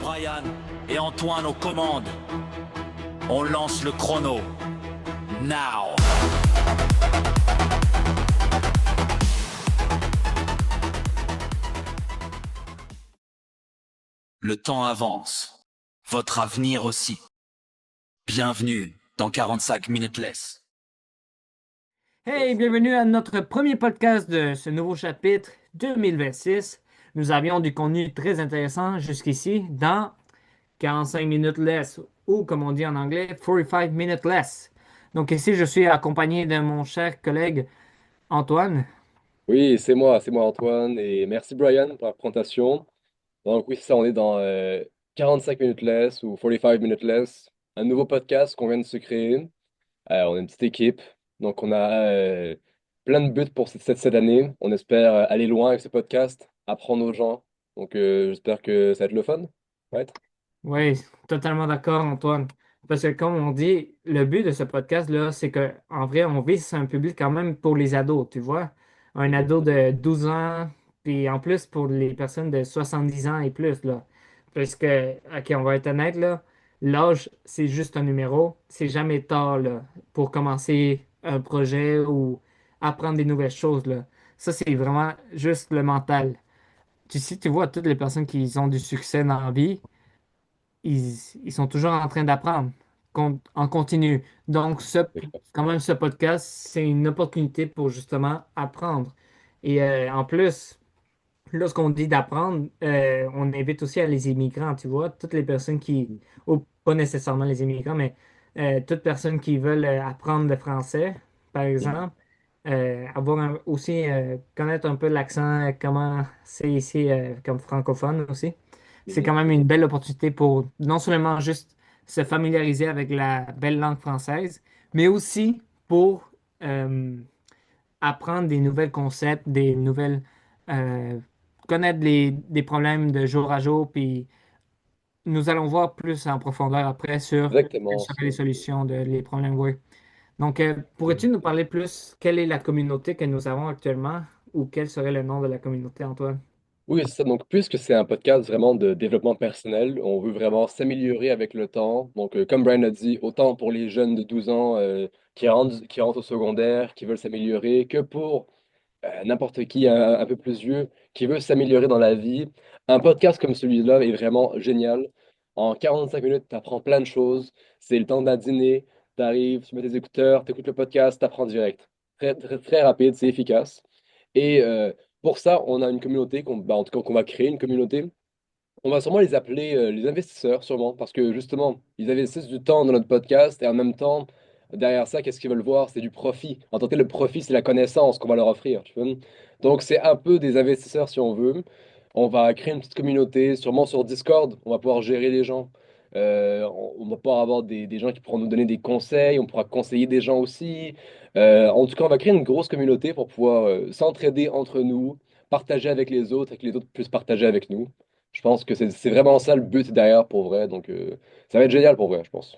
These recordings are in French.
Brian et Antoine aux commandes. On lance le chrono. Now. Le temps avance. Votre avenir aussi. Bienvenue dans 45 minutes less. Hey, bienvenue à notre premier podcast de ce nouveau chapitre 2026. Nous avions du contenu très intéressant jusqu'ici dans 45 minutes less, ou comme on dit en anglais, 45 minutes less. Donc ici, je suis accompagné de mon cher collègue Antoine. Oui, c'est moi Antoine, et merci Brian pour la présentation. Donc oui, c'est ça, on est dans 45 minutes less ou 45 minutes less, un nouveau podcast qu'on vient de se créer. On est une petite équipe, donc on a plein de buts pour cette année. On espère aller loin avec ce podcast, apprendre aux gens. Donc j'espère que ça va être le fun. Ouais. Oui, totalement d'accord, Antoine. Parce que comme on dit, le but de ce podcast-là, c'est que en vrai, on vise un public quand même pour les ados, tu vois. Un ado de 12 ans, puis en plus pour les personnes de 70 ans et plus, là. Parce que, OK, on va être honnête, là, l'âge, c'est juste un numéro. C'est jamais tard, là, pour commencer un projet ou apprendre des nouvelles choses, là. Ça, c'est vraiment juste le mental. Tu sais, tu vois, toutes les personnes qui ont du succès dans la vie, ils sont toujours en train d'apprendre en continu. Donc, quand même, ce podcast, c'est une opportunité pour justement apprendre. Et en plus, lorsqu'on dit d'apprendre, on invite aussi à les immigrants, tu vois, toutes les personnes ou pas nécessairement les immigrants, mais toutes personnes qui veulent apprendre le français, par exemple, aussi connaître un peu l'accent, comment c'est ici comme francophone aussi. C'est Mhm. quand même une belle opportunité pour non seulement juste se familiariser avec la belle langue française, mais aussi pour apprendre des nouveaux concepts, euh, connaître des problèmes de jour à jour, puis nous allons voir plus en profondeur après sur quelles Exactement. seraient les solutions les problèmes, oui. Donc, pourrais-tu nous parler plus, quelle est la communauté que nous avons actuellement ou quel serait le nom de la communauté, Antoine? Oui, c'est ça. Donc, puisque c'est un podcast vraiment de développement personnel, on veut vraiment s'améliorer avec le temps. Donc, comme Brian a dit, autant pour les jeunes de 12 ans qui rentrent au secondaire, qui veulent s'améliorer, que pour n'importe qui un peu plus vieux, qui veut s'améliorer dans la vie. Un podcast comme celui-là est vraiment génial. En 45 minutes, tu apprends plein de choses. C'est le temps d'un dîner, tu arrives, tu mets tes écouteurs, tu écoutes le podcast, tu apprends direct. Très, très, très rapide, c'est efficace. Et pour ça, on a une communauté, en tout cas, qu'on va créer une communauté. On va sûrement les appeler les investisseurs, sûrement, parce que justement, ils investissent du temps dans notre podcast et en même temps, derrière ça, qu'est-ce qu'ils veulent voir? C'est du profit. En tant que tel, le profit, c'est la connaissance qu'on va leur offrir, tu vois. Donc, c'est un peu des investisseurs si on veut. On va créer une petite communauté, sûrement sur Discord. On va pouvoir gérer les gens. On va pouvoir avoir des gens qui pourront nous donner des conseils. On pourra conseiller des gens aussi. En tout cas, on va créer une grosse communauté pour pouvoir s'entraider entre nous, partager avec les autres et que les autres puissent partager avec nous. Je pense que c'est vraiment ça le but derrière pour vrai. Donc, ça va être génial pour vrai, je pense.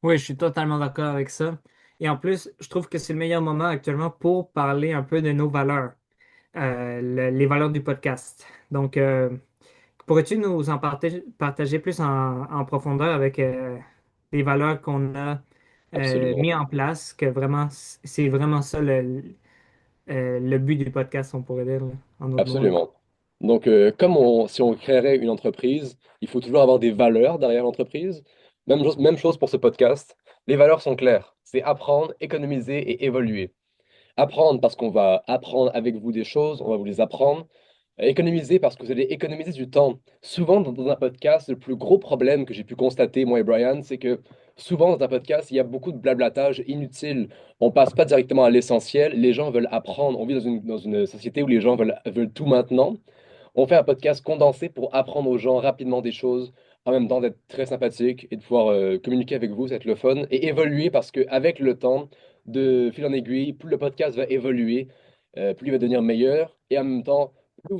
Oui, je suis totalement d'accord avec ça. Et en plus, je trouve que c'est le meilleur moment actuellement pour parler un peu de nos valeurs, les valeurs du podcast. Donc, pourrais-tu nous en partager plus en profondeur avec les valeurs qu'on a Absolument. mis en place, que vraiment, c'est vraiment ça le but du podcast, on pourrait dire, là, en d'autres mots, là. Absolument. Donc, si on créerait une entreprise, il faut toujours avoir des valeurs derrière l'entreprise. Même chose pour ce podcast. Les valeurs sont claires. C'est apprendre, économiser et évoluer. Apprendre parce qu'on va apprendre avec vous des choses, on va vous les apprendre. Économiser parce que vous allez économiser du temps. Souvent, dans un podcast, le plus gros problème que j'ai pu constater, moi et Brian, c'est que souvent dans un podcast, il y a beaucoup de blablatage inutile. On passe pas directement à l'essentiel. Les gens veulent apprendre. On vit dans une société où les gens veulent tout maintenant. On fait un podcast condensé pour apprendre aux gens rapidement des choses, en même temps d'être très sympathique et de pouvoir communiquer avec vous, ça va être le fun, et évoluer parce qu'avec le temps, de fil en aiguille, plus le podcast va évoluer, plus il va devenir meilleur, et en même temps, plus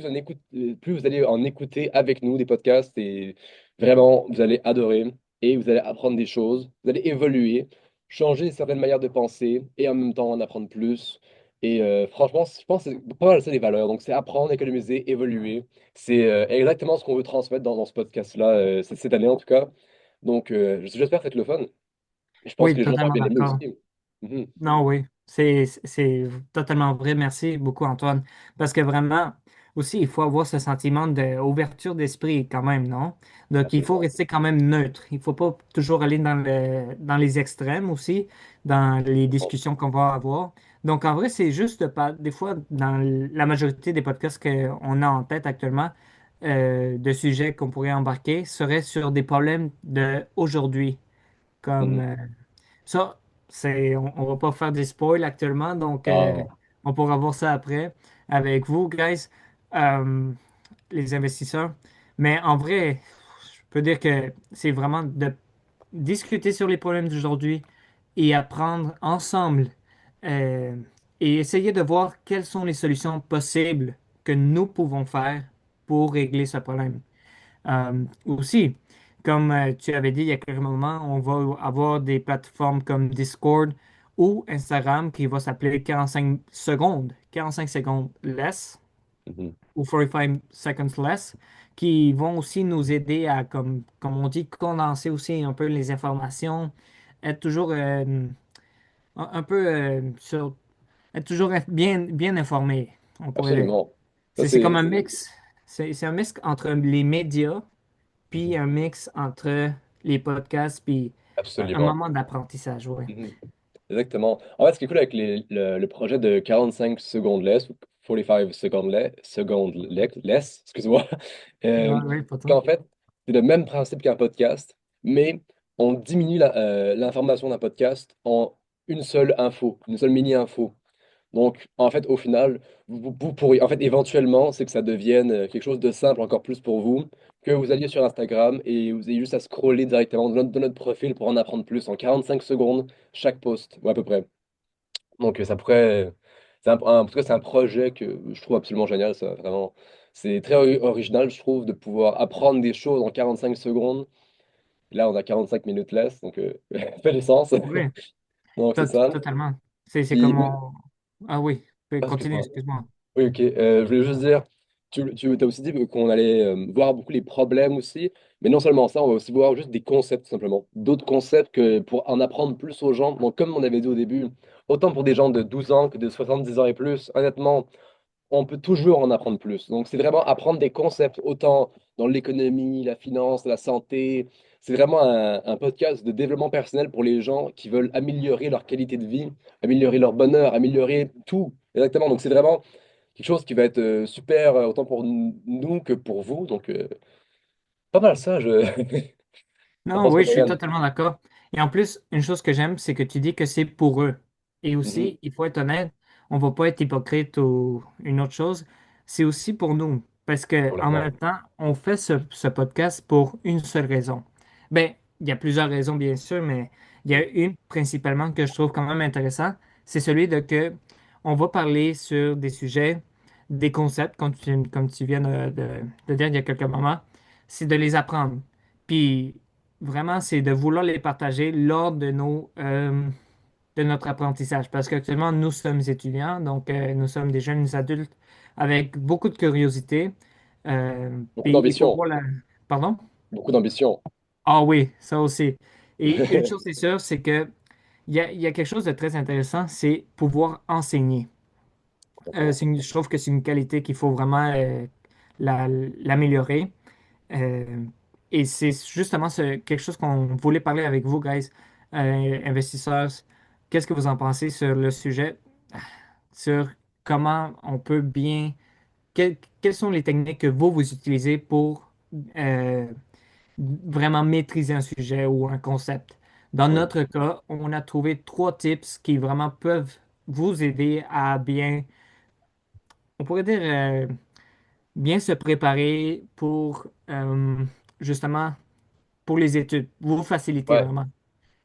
vous allez en écouter avec nous des podcasts, et vraiment, vous allez adorer, et vous allez apprendre des choses, vous allez évoluer, changer certaines manières de penser, et en même temps en apprendre plus. Et franchement, je pense que c'est pas mal ça les valeurs. Donc, c'est apprendre, économiser, évoluer. C'est exactement ce qu'on veut transmettre dans ce podcast-là, cette année en tout cas. Donc, j'espère que ça va être le fun. Et je pense que Oui, les gens vont totalement bien aimer d'accord. aussi. Mhm. Non, oui, c'est totalement vrai. Merci beaucoup, Antoine. Parce que vraiment, aussi, il faut avoir ce sentiment d'ouverture d'esprit quand même, non? Donc, il faut Absolument. rester quand même neutre. Il ne faut pas toujours aller dans les extrêmes aussi, dans les discussions qu'on va avoir. Donc, en vrai, c'est juste pas, des fois, dans la majorité des podcasts qu'on a en tête actuellement, de sujets qu'on pourrait embarquer, seraient sur des problèmes d'aujourd'hui, comme Mhm. ça, on va pas faire des spoils actuellement, donc Ah. on pourra voir ça après avec vous, guys, euh, les investisseurs. Mais en vrai, je peux dire que c'est vraiment de discuter sur les problèmes d'aujourd'hui et apprendre ensemble euh, et essayer de voir quelles sont les solutions possibles que nous pouvons faire pour régler ce problème. Aussi, comme tu avais dit il y a quelques moments, on va avoir des plateformes comme Discord ou Instagram qui va s'appeler 45 secondes less Mhm. ou 45 seconds less, qui vont aussi nous aider à, comme on dit, condenser aussi un peu les informations, être toujours un peu être toujours bien informé, on pourrait dire. Absolument. Ça, C'est comme c'est un mix, c'est un mix entre les médias puis Mhm. un mix entre les podcasts puis un Absolument. moment d'apprentissage, oui. Mhm. Exactement. En fait, ce qui est cool avec le projet de 45 secondes less, ou 45 less, excuse-moi, Ouais, euh, oui, c'est pourtant. qu'en fait, c'est le même principe qu'un podcast, mais on diminue l'information d'un podcast en une seule info, une seule mini-info. Donc, en fait, au final, vous pourriez, en fait, éventuellement, c'est que ça devienne quelque chose de simple encore plus pour vous, que vous alliez sur Instagram et vous ayez juste à scroller directement de notre profil pour en apprendre plus en 45 secondes chaque post, ou à peu près. Donc, ça pourrait, en tout cas, c'est un projet que je trouve absolument génial, ça, vraiment. C'est très original, je trouve, de pouvoir apprendre des choses en 45 secondes. Là, on a 45 minutes less, donc ça fait du sens. Oui, Donc, c'est ça. totalement. C'est Puis, comme on... Ah oui, continue, excuse-moi. excuse-moi. Oui, ok. Je voulais juste dire, tu as aussi dit qu'on allait voir beaucoup les problèmes aussi, mais non seulement ça, on va aussi voir juste des concepts tout simplement. D'autres concepts que pour en apprendre plus aux gens. Donc, comme on avait dit au début, autant pour des gens de 12 ans que de 70 ans et plus, honnêtement, on peut toujours en apprendre plus. Donc, c'est vraiment apprendre des concepts, autant dans l'économie, la finance, la santé. C'est vraiment un podcast de développement personnel pour les gens qui veulent améliorer leur qualité de vie, améliorer leur bonheur, améliorer tout. Exactement. Donc, c'est vraiment quelque chose qui va être super, autant pour nous que pour vous. Donc, pas mal ça, je... T'en Non, penses quoi, oui, je suis Brian? totalement d'accord. Et en plus, une chose que j'aime, c'est que tu dis que c'est pour eux. Et Mhm. aussi, il faut être honnête, on va pas être hypocrite ou une autre chose. C'est aussi pour nous. Parce que en Complètement. même temps, on fait ce podcast pour une seule raison. Ben, il y a plusieurs raisons, bien sûr, mais il y a une principalement que je trouve quand même intéressant. C'est celui de que on va parler sur des sujets, des concepts, comme tu viens de dire il y a quelques moments. C'est de les apprendre. Puis vraiment, c'est de vouloir les partager lors de notre apprentissage. Parce qu'actuellement, nous sommes étudiants, donc nous sommes des jeunes adultes avec beaucoup de curiosité. Beaucoup Puis il faut d'ambition. voir la... Pardon? Beaucoup d'ambition. Ah oui, ça aussi. Et une chose est sûre, c'est que il y a quelque chose de très intéressant, c'est pouvoir enseigner. Complètement. Je trouve que c'est une qualité qu'il faut vraiment l'améliorer. Euh, et c'est justement quelque chose qu'on voulait parler avec vous, guys, investisseurs. Qu'est-ce que vous en pensez sur le sujet, sur comment on peut bien, quelles sont les techniques que vous utilisez pour euh, vraiment maîtriser un sujet ou un concept? Dans Oui. notre cas, on a trouvé trois tips qui vraiment peuvent vous aider à bien, on pourrait dire, bien se préparer pour justement pour les études. Vous facilitez Ouais. vraiment.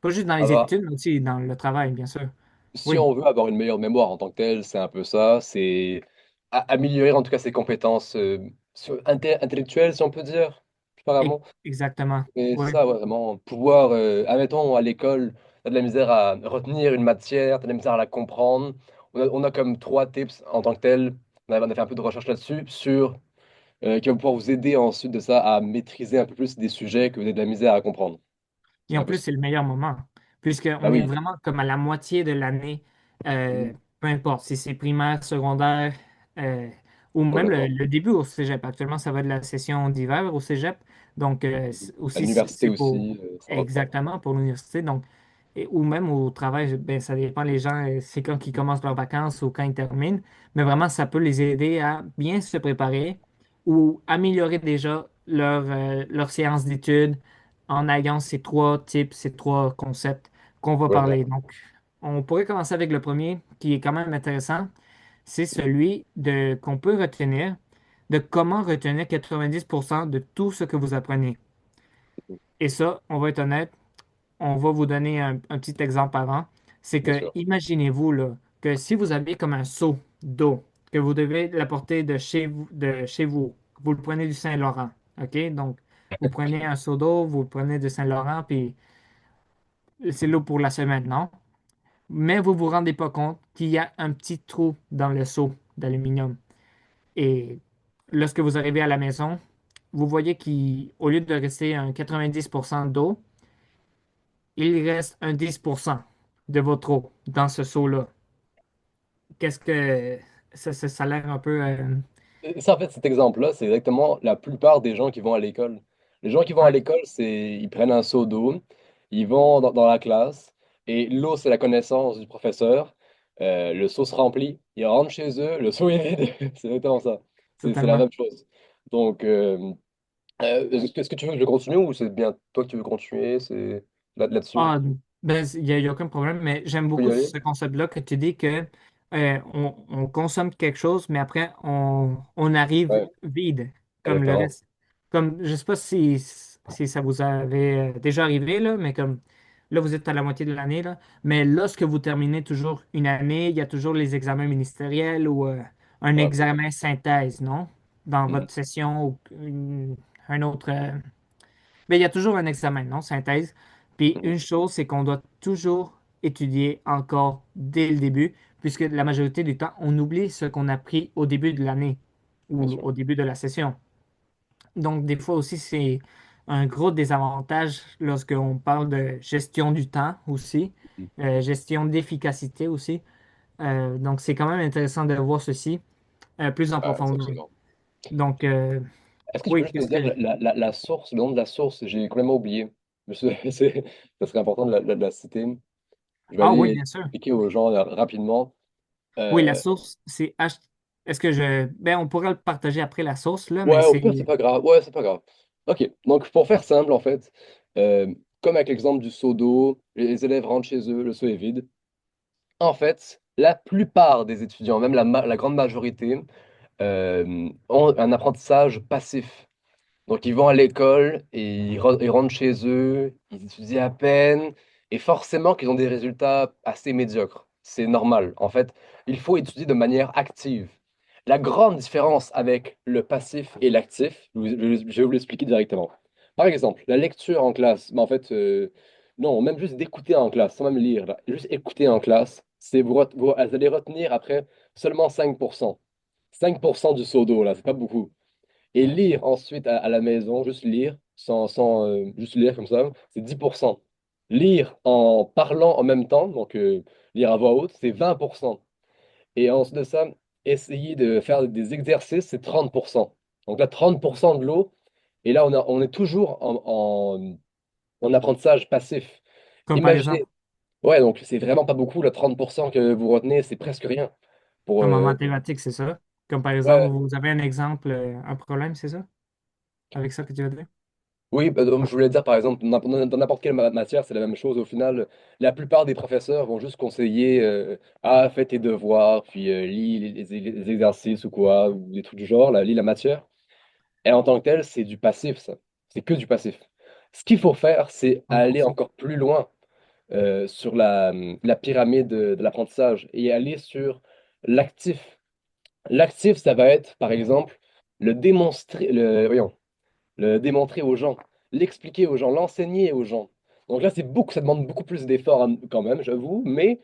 Pas juste dans les Avoir, études, mais aussi dans le travail, bien sûr. si Oui, on veut avoir une meilleure mémoire en tant que telle, c'est un peu ça. C'est améliorer en tout cas ses compétences intellectuelles, si on peut dire, apparemment. exactement. Et Oui, ça, ouais, vraiment, pouvoir, admettons, à l'école, t'as de la misère à retenir une matière, t'as de la misère à la comprendre. on a comme trois tips en tant que tel. On a fait un peu de recherche là-dessus, qui va pouvoir vous aider ensuite de ça à maîtriser un peu plus des sujets que vous avez de la misère à comprendre. Et C'est en un peu plus, ça. c'est le meilleur moment, Bah puisqu'on est oui. vraiment comme à la moitié de l'année, Mhm. peu importe si c'est primaire, secondaire, euh, ou même Complètement. le début au cégep. Actuellement, ça va de la session d'hiver au cégep. Donc, Mhm. À aussi, l'université c'est pour aussi, ça va. exactement pour l'université. Donc, ou même au travail, ben, ça dépend les gens, c'est quand ils commencent leurs vacances ou quand ils terminent. Mais vraiment, ça peut les aider à bien se préparer ou améliorer déjà leur séance d'études en ayant ces trois types, ces trois concepts qu'on va Complètement. parler. Donc, on pourrait commencer avec le premier, qui est quand même intéressant. C'est celui de qu'on peut retenir, de comment retenir 90% de tout ce que vous apprenez. Et ça, on va être honnête, on va vous donner un petit exemple avant. C'est Bien que sûr. imaginez-vous là, que si vous aviez comme un seau d'eau, que vous devez l'apporter de chez vous, vous le prenez du Saint-Laurent. OK? Donc, vous prenez un seau d'eau, vous le prenez de Saint-Laurent, puis c'est l'eau pour la semaine, non? Mais vous vous rendez pas compte qu'il y a un petit trou dans le seau d'aluminium. Et lorsque vous arrivez à la maison, vous voyez qu'au lieu de rester un 90% d'eau, il reste un 10% de votre eau dans ce seau-là. Qu'est-ce que ça a l'air un peu. Et ça, en fait, cet exemple-là, c'est exactement la plupart des gens qui vont à l'école. Les gens qui vont à Ouais, l'école, ils prennent un seau d'eau, ils vont dans la classe, et l'eau, c'est la connaissance du professeur. Le seau se remplit, ils rentrent chez eux, le seau est vide. C'est exactement ça. C'est la totalement. même chose. Donc, est-ce que tu veux que je continue ou c'est bien toi que tu veux continuer? C'est là-dessus? Ah, ben, il y a aucun problème, mais j'aime Tu peux y beaucoup aller? ce concept-là que tu dis que on consomme quelque chose, mais après, on arrive Ouais, vide, comme le exactement. reste. Comme, je sais pas si ça vous avait déjà arrivé, là, mais comme là, vous êtes à la moitié de l'année, là, mais lorsque vous terminez toujours une année, il y a toujours les examens ministériels ou un Ouais. examen synthèse, non? Dans Mhm. votre session ou un autre. Mais il y a toujours un examen, non? Synthèse. Puis Mhm. une chose, c'est qu'on doit toujours étudier encore dès le début, puisque la majorité du temps, on oublie ce qu'on a appris au début de l'année Bien ou sûr. au début de la session. Donc, des fois aussi, c'est un gros désavantage lorsqu'on parle de gestion du temps aussi, Mhm. gestion d'efficacité aussi. Donc, c'est quand même intéressant de voir ceci plus en Ouais, c'est profondeur. excellent. Donc, Est-ce que tu peux oui, juste me qu'est-ce dire que... la source, le nom de la source? J'ai complètement oublié. Ça serait important de la citer. Je vais Ah oui, aller bien sûr. expliquer aux gens rapidement. Oui, la Euh, source, c'est H. Est-ce que je. Ben, on pourrait le partager après la source, là, mais ouais, au c'est. pire, c'est pas grave. Ouais, c'est pas grave. Ok, donc pour faire simple, en fait, comme avec l'exemple du seau d'eau, les élèves rentrent chez eux, le seau est vide. En fait, la plupart des étudiants, même la grande majorité, ont un apprentissage passif. Donc ils vont à l'école et ils rentrent chez eux, ils étudient à peine, et forcément qu'ils ont des résultats assez médiocres. C'est normal. En fait, il faut étudier de manière active. La grande différence avec le passif et l'actif, je vais vous l'expliquer directement. Par exemple, la lecture en classe, mais en fait, non, même juste d'écouter en classe, sans même lire, là, juste écouter en classe, vous allez retenir après seulement 5%. 5% du seau d'eau, là, c'est pas beaucoup. Et lire ensuite à la maison, juste lire, juste lire comme ça, c'est 10%. Lire en parlant en même temps, donc lire à voix haute, c'est 20%. Et ensuite de ça, essayer de faire des exercices, c'est 30%. Donc là, 30% de l'eau, et là, on est toujours en apprentissage passif. Comme par exemple, Imaginez, ouais, donc c'est vraiment pas beaucoup, le 30% que vous retenez, c'est presque rien. Pour, comme en mathématiques, c'est ça. Comme par exemple, ouais, vous avez un exemple, un problème, c'est ça? Avec ça que tu veux dire? Oui, bah, donc, je voulais dire par exemple, dans n'importe quelle matière, c'est la même chose. Au final, la plupart des professeurs vont juste conseiller ah, fais tes devoirs, puis lis les exercices ou quoi, ou des trucs du genre, là, lis la matière. Et en tant que tel, c'est du passif, ça. C'est que du passif. Ce qu'il faut faire, c'est aller 100%. encore plus loin sur la pyramide de l'apprentissage et aller sur l'actif. L'actif, ça va être, par exemple, voyons, le démontrer aux gens, l'expliquer aux gens, l'enseigner aux gens. Donc là, ça demande beaucoup plus d'efforts quand même, j'avoue, mais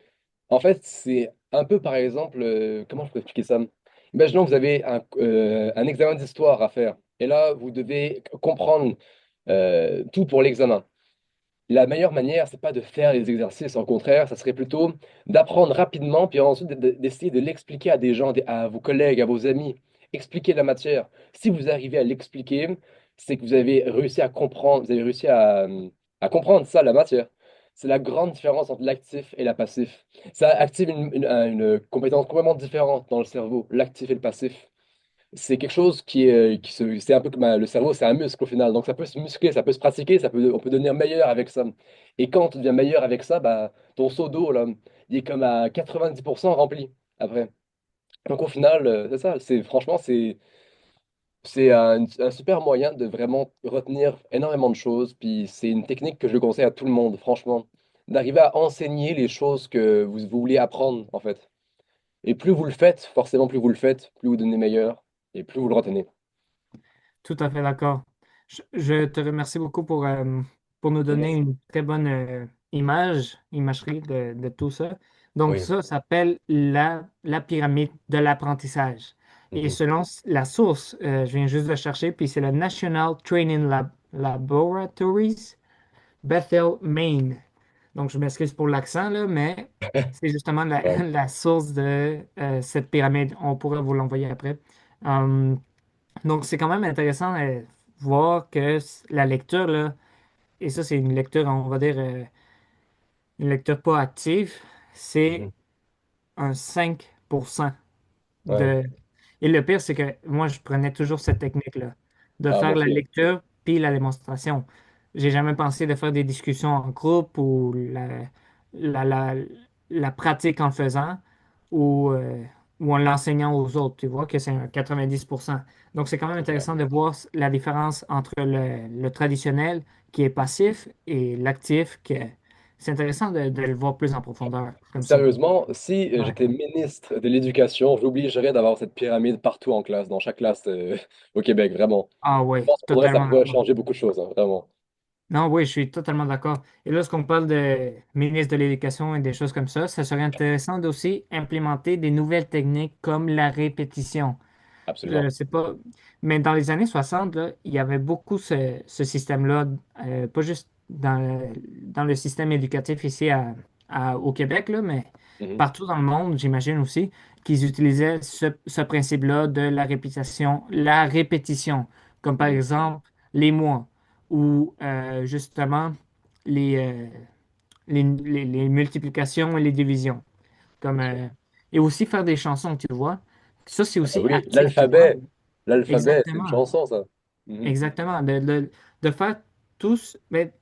en fait, c'est un peu par exemple, comment je peux expliquer ça? Imaginons que vous avez un examen d'histoire à faire. Et là, vous devez comprendre tout pour l'examen. La meilleure manière, c'est pas de faire les exercices, au contraire, ça serait plutôt d'apprendre rapidement, puis ensuite d'essayer de l'expliquer à des gens, à vos collègues, à vos amis. Expliquer la matière. Si vous arrivez à l'expliquer, c'est que vous avez réussi à comprendre, vous avez réussi à comprendre ça, la matière. C'est la grande différence entre l'actif et la passif. Ça active une compétence complètement différente dans le cerveau, l'actif et le passif. C'est quelque chose c'est un peu comme le cerveau, c'est un muscle au final. Donc ça peut se muscler, ça peut se pratiquer, on peut devenir meilleur avec ça. Et quand tu deviens meilleur avec ça, bah, ton seau d'eau, là, il est comme à 90% rempli après. Donc au final, c'est ça. Franchement, c'est un super moyen de vraiment retenir énormément de choses. Puis c'est une technique que je conseille à tout le monde, franchement, d'arriver à enseigner les choses que vous voulez apprendre, en fait. Et plus vous le faites, forcément, plus vous le faites, plus vous devenez meilleur et plus vous le retenez. Tout à fait d'accord. Je te remercie beaucoup pour nous donner Yes. une très bonne imagerie de tout ça. Donc, Oui. ça s'appelle la pyramide de l'apprentissage. Et Mhm. selon la source, je viens juste de chercher, puis c'est le National Training Laboratories, Bethel, Maine. Donc, je m'excuse pour l'accent, là, mais c'est justement Ouais. la source de cette pyramide. On pourra vous l'envoyer après. Euh, donc, c'est quand même intéressant de voir que la lecture, là, et ça, c'est une lecture, on va dire, une lecture pas active, c'est Mhm. un 5%. Ouais. de... Et le pire, c'est que moi, je prenais toujours cette technique-là, de Ah, faire moi la aussi. lecture puis la démonstration. J'ai jamais pensé de faire des discussions en groupe ou la, la, la pratique en le faisant ou en l'enseignant aux autres. Tu vois que c'est un 90%. Donc, c'est quand même C'est clair. intéressant de voir la différence entre le traditionnel qui est passif et l'actif c'est intéressant de le voir plus en profondeur comme ça. Sérieusement, si Ouais. j'étais ministre de l'Éducation, j'obligerais d'avoir cette pyramide partout en classe, dans chaque classe au Québec, vraiment. Ah Je oui, pense que pour vrai, ça totalement pourrait d'accord. changer beaucoup de choses, hein, vraiment. Non, oui, je suis totalement d'accord. Et lorsqu'on parle de ministre de l'Éducation et des choses comme ça serait intéressant d'aussi implémenter des nouvelles techniques comme la répétition. Je Absolument. sais pas, mais dans les années 60, là, il y avait beaucoup ce système-là, pas juste dans le système éducatif ici au Québec, là, mais Mhm. partout dans le monde, j'imagine aussi, qu'ils utilisaient ce principe-là de la répétition, comme par Mhm. exemple les mois ou justement les, euh, les multiplications et les divisions. Comme, Bien sûr. et aussi faire des chansons, tu vois. Ça, c'est Ah aussi oui, actif, tu vois. l'alphabet, c'est une Exactement. chanson, ça. Mhm. Exactement. De faire tous, mais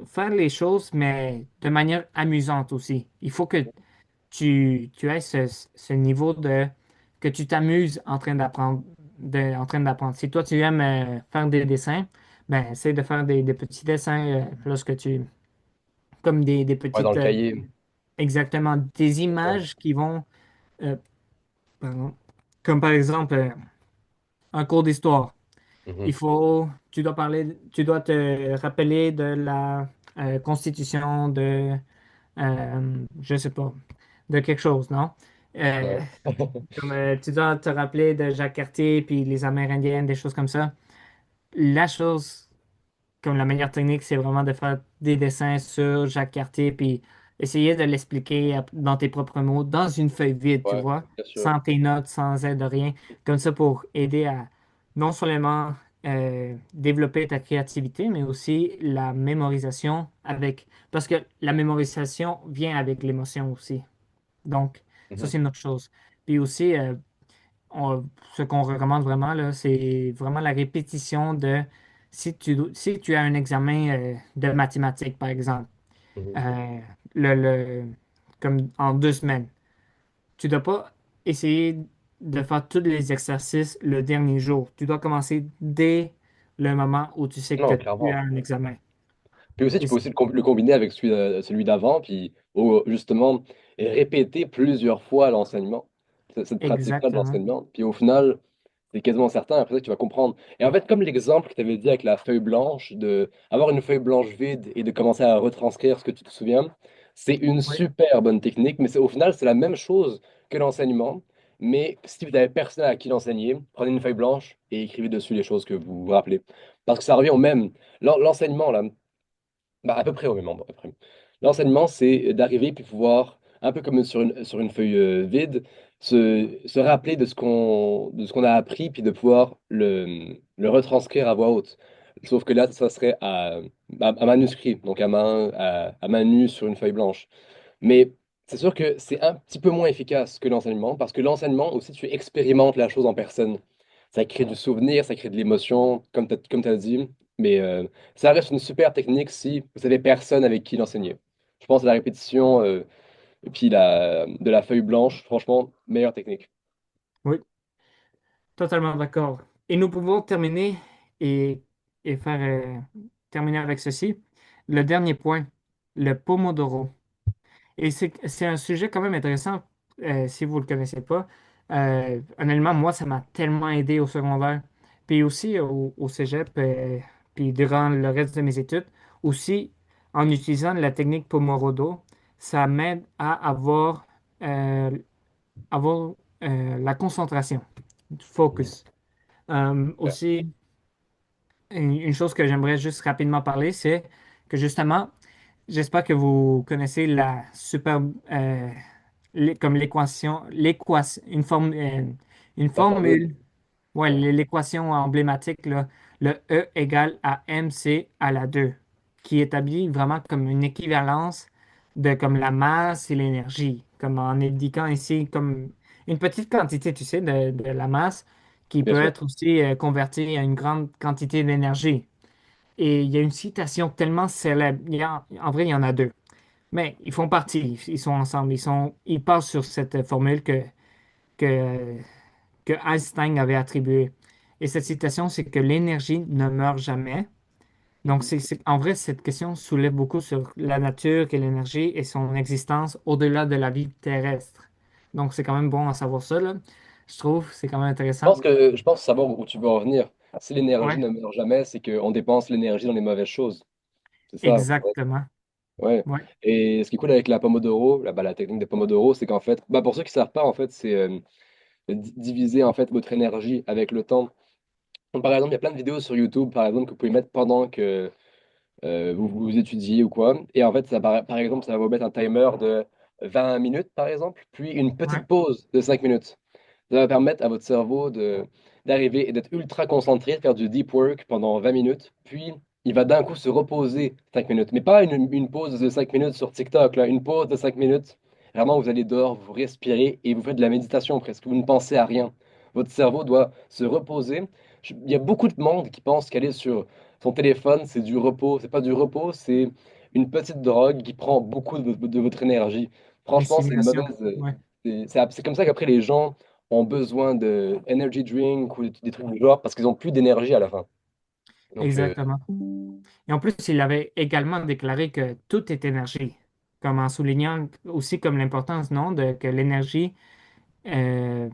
faire les choses, mais de manière amusante aussi. Il faut que tu aies ce niveau que tu t'amuses en train d'apprendre, en train d'apprendre. Si toi, tu aimes faire des dessins, ben, essaie de faire des petits dessins lorsque comme des Ouais, dans petites, le cahier. exactement, des Ouais. images qui vont, euh, pardon, comme par exemple, un cours d'histoire. Mhm. Tu dois tu dois te rappeler de la constitution je sais pas, de quelque chose, non? Euh, Ouais. comme tu dois te rappeler de Jacques Cartier puis les Amérindiennes, des choses comme ça. La chose comme la meilleure technique, c'est vraiment de faire des dessins sur Jacques Cartier, puis essayer de l'expliquer dans tes propres mots, dans une feuille vide, tu Ouais, vois, bien sûr. sans tes notes, sans aide de rien, comme ça pour aider à non seulement développer ta créativité, mais aussi la mémorisation parce que la mémorisation vient avec l'émotion aussi. Donc, ça, Mhm. c'est une autre chose. Puis aussi, ce qu'on recommande vraiment, là, c'est vraiment la répétition de si tu as un examen de mathématiques, par exemple, Mhm. euh, le, le- comme en 2 semaines, tu ne dois pas essayer de faire tous les exercices le dernier jour. Tu dois commencer dès le moment où tu sais Non, que tu as clairement. un examen. Puis aussi, tu Et peux aussi le combiner avec celui d'avant, puis justement répéter plusieurs fois l'enseignement, cette pratique-là de exactement. l'enseignement. Puis au final, c'est quasiment certain, après ça, que tu vas comprendre. Et en fait, comme l'exemple que tu avais dit avec la feuille blanche, de avoir une feuille blanche vide et de commencer à retranscrire ce que tu te souviens, C'est une Oui, super bonne technique, mais au final, c'est la même chose que l'enseignement. Mais si vous n'avez personne à qui l'enseigner, prenez une feuille blanche et écrivez dessus les choses que vous vous rappelez. Parce que ça revient au même. L'enseignement, là, bah, à peu près au même endroit, à peu près. L'enseignement, c'est d'arriver puis pouvoir, un peu comme sur une feuille vide, se rappeler de ce qu'on a appris puis de pouvoir le retranscrire à voix haute. Sauf que là, ça serait à manuscrit, donc à main nue sur une feuille blanche. Mais c'est sûr que c'est un petit peu moins efficace que l'enseignement, parce que l'enseignement aussi, tu expérimentes la chose en personne. Ça crée du souvenir, ça crée de l'émotion, comme tu as dit, mais ça reste une super technique si vous avez personne avec qui l'enseigner. Je pense à la répétition et puis de la feuille blanche, franchement, meilleure technique. oui, totalement d'accord. Et nous pouvons terminer et, et faire terminer avec ceci. Le dernier point, le Pomodoro. Et c'est un sujet quand même intéressant si vous ne le connaissez pas. Honnêtement, moi, ça m'a tellement aidé au secondaire. Puis aussi au cégep, puis durant le reste de mes études. Aussi, en utilisant la technique Pomodoro, ça m'aide à euh, avoir la concentration, Mhm. focus. Ouais, Aussi, une chose que j'aimerais juste rapidement parler, c'est que justement, j'espère que vous connaissez la super, comme une la formule, formule, ouais, ouais, l'équation emblématique, là, le E égale à mc à la 2, qui établit vraiment comme une équivalence de comme la masse et l'énergie, comme en indiquant ici comme une petite quantité, tu sais, de la masse qui bien peut sûr. être aussi convertie à une grande quantité d'énergie. Et il y a une citation tellement célèbre. En vrai, il y en a deux. Mais ils font partie, ils sont ensemble, ils passent sur cette formule que, que Einstein avait attribuée. Et cette citation, c'est que l'énergie ne meurt jamais. Donc, Mhm. en vrai, cette question soulève beaucoup sur la nature et l'énergie et son existence au-delà de la vie terrestre. Donc, c'est quand même bon à savoir ça, là. Je trouve, c'est quand même intéressant. Je pense savoir où tu veux en venir. Si l'énergie Ouais, ne meurt jamais, c'est qu'on dépense l'énergie dans les mauvaises choses. C'est ça. exactement. Ouais. Ouais, Et ce qui est cool avec la Pomodoro, la technique de Pomodoro, c'est qu'en fait, bah, pour ceux qui ne savent pas, en fait, c'est diviser en fait votre énergie avec le temps. Donc, par exemple, il y a plein de vidéos sur YouTube, par exemple, que vous pouvez mettre pendant que vous étudiez ou quoi. Et en fait, par exemple, ça va vous mettre un timer de 20 minutes, par exemple, puis une ouais, petite pause de 5 minutes. Ça va permettre à votre cerveau d'arriver et d'être ultra concentré, de faire du deep work pendant 20 minutes, puis il va d'un coup se reposer 5 minutes. Mais pas une pause de 5 minutes sur TikTok, là, une pause de 5 minutes. Vraiment, vous allez dehors, vous respirez et vous faites de la méditation presque. Vous ne pensez à rien. Votre cerveau doit se reposer. Il y a beaucoup de monde qui pense qu'aller sur son téléphone, c'est du repos. C'est pas du repos, c'est une petite drogue qui prend beaucoup de votre énergie. une Franchement, c'est une simulation. mauvaise. Ouais, C'est comme ça qu'après les gens ont besoin de energy drink ou des trucs du genre parce qu'ils ont plus d'énergie à la fin. Donc, exactement. Et en plus, il avait également déclaré que tout est énergie, comme en soulignant aussi comme l'importance, non, que l'énergie euh,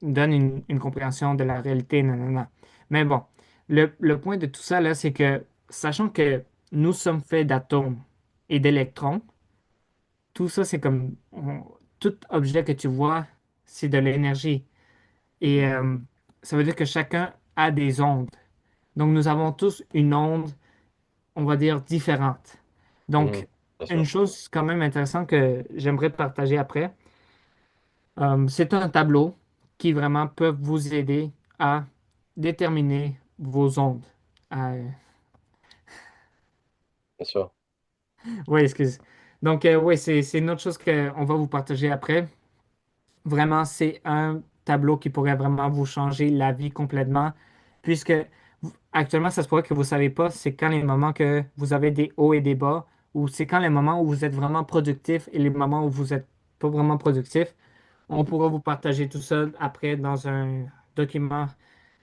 donne une compréhension de la réalité, nanana. Mais bon, le point de tout ça, là, c'est que, sachant que nous sommes faits d'atomes et d'électrons, tout ça, c'est comme, tout objet que tu vois, c'est de l'énergie. Et mhm, ça veut dire que chacun a des ondes. Donc, nous avons tous une onde, on va dire, différente. mhm, Donc, bien une sûr, chose quand même intéressante que j'aimerais partager après, c'est un tableau qui vraiment peut vous aider à déterminer vos ondes. bien sûr. Oui, excuse. Donc, oui, c'est une autre chose qu'on va vous partager après. Vraiment, c'est un tableau qui pourrait vraiment vous changer la vie complètement, puisque actuellement, ça se pourrait que vous ne savez pas, c'est quand les moments que vous avez des hauts et des bas, ou c'est quand les moments où vous êtes vraiment productif et les moments où vous n'êtes pas vraiment productif. On Mhm, pourra vous partager tout ça après dans un document,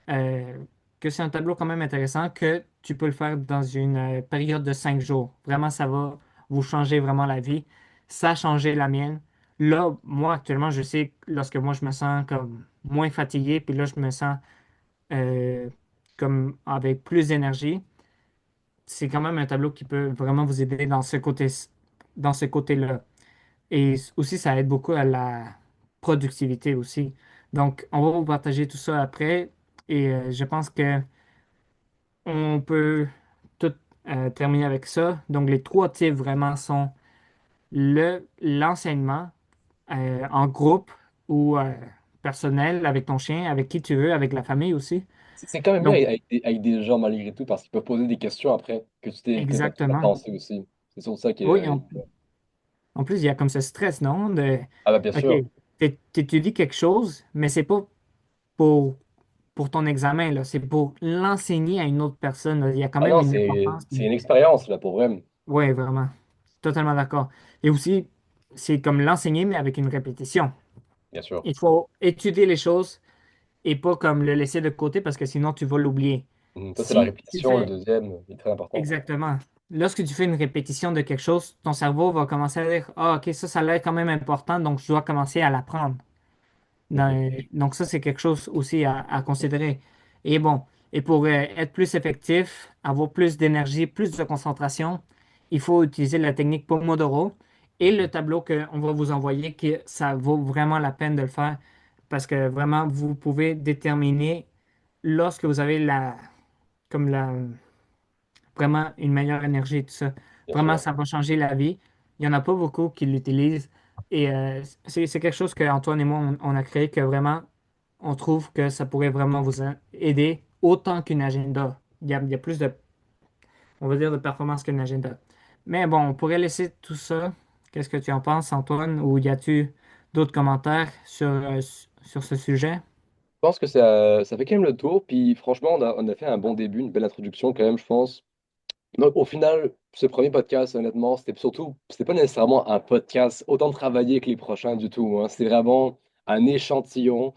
euh, que c'est un tableau quand même intéressant, que tu peux le faire dans une période de 5 jours. Vraiment, ça va vous changer vraiment la vie. Ça a changé la mienne. Là, moi, actuellement, je sais que lorsque moi, je me sens comme moins fatigué, puis là, je me sens euh, comme avec plus d'énergie, c'est quand même un tableau qui peut vraiment vous aider dans ce côté, dans ce côté-là. Et aussi, ça aide beaucoup à la productivité aussi. Donc, on va vous partager tout ça après. Et je pense que on peut tout terminer avec ça. Donc, les trois types vraiment sont l'enseignement en groupe ou personnel avec ton chien, avec qui tu veux, avec la famille aussi. C'est quand même bien Donc, avec des gens malgré tout parce qu'ils peuvent poser des questions après que t'as pas exactement. pensé aussi. C'est sur ça qui Oui, est... en plus, il y a comme ce stress, non? Ah bah bien OK, sûr. t'étudies quelque chose, mais c'est pas pour, pour ton examen, là. C'est pour l'enseigner à une autre personne, là. Il y a quand Ah même non, une importance. c'est une expérience là pour vrai. Oui, vraiment. Totalement d'accord. Et aussi, c'est comme l'enseigner, mais avec une répétition. Bien sûr. Il faut étudier les choses et pas comme le laisser de côté parce que sinon tu vas l'oublier. Ça, c'est la Si tu répétition, le fais deuxième, est très important. exactement, lorsque tu fais une répétition de quelque chose, ton cerveau va commencer à dire, ah, ok, ça a l'air quand même important, donc je dois commencer à l'apprendre. Mhm. Donc ça, c'est quelque chose aussi à considérer. Et bon, et pour être plus effectif, avoir plus d'énergie, plus de concentration, il faut utiliser la technique Pomodoro et le Mhm. tableau qu'on va vous envoyer, que ça vaut vraiment la peine de le faire parce que vraiment, vous pouvez déterminer lorsque vous avez comme vraiment une meilleure énergie et tout ça. Bien Vraiment, sûr. ça va changer la vie. Il n'y en a pas beaucoup qui l'utilisent. Et c'est quelque chose qu'Antoine et moi, on a créé que vraiment, on trouve que ça pourrait vraiment vous aider autant qu'une agenda. Il y a plus de, on va dire, de performance qu'une agenda. Mais bon, on pourrait laisser tout ça. Qu'est-ce que tu en penses, Antoine? Ou y a-tu d'autres commentaires sur ce sujet? Je pense que ça fait quand même le tour. Puis franchement, on a fait un bon début, une belle introduction quand même, je pense. Donc au final, ce premier podcast, honnêtement, c'était pas nécessairement un podcast autant travaillé que les prochains du tout, hein. C'était vraiment un échantillon.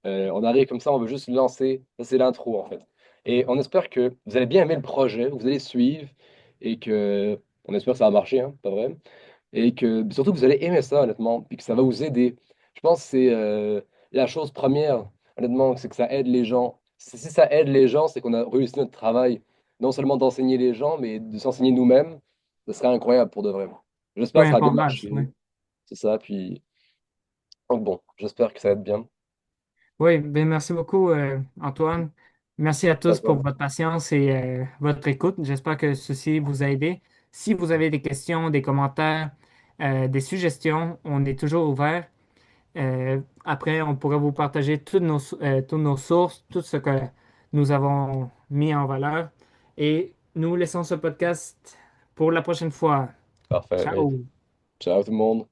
On arrive comme ça, on veut juste lancer. Ça, c'est l'intro en fait. Et on espère que vous allez bien aimer le projet, vous allez suivre et que on espère que ça va marcher, hein, pas vrai? Et que surtout que vous allez aimer ça, honnêtement, puis que ça va vous aider. Je pense que c'est la chose première, honnêtement, c'est que ça aide les gens. Si ça aide les gens, c'est qu'on a réussi notre travail, non seulement d'enseigner les gens, mais de s'enseigner nous-mêmes. Ce serait incroyable pour de vrai. J'espère Peu que ça va bien importe l'âge, oui. marcher. C'est ça, puis donc bon, j'espère que ça va être bien. Oui, ben merci beaucoup, Antoine. Merci à À tous pour toi. votre patience et votre écoute. J'espère que ceci vous a aidé. Si vous avez des questions, des commentaires, des suggestions, on est toujours ouvert. Après, on pourra vous partager toutes nos sources, tout ce que nous avons mis en valeur. Et nous laissons ce podcast pour la prochaine fois. Parfait, oui. Ciao. Ciao tout le monde.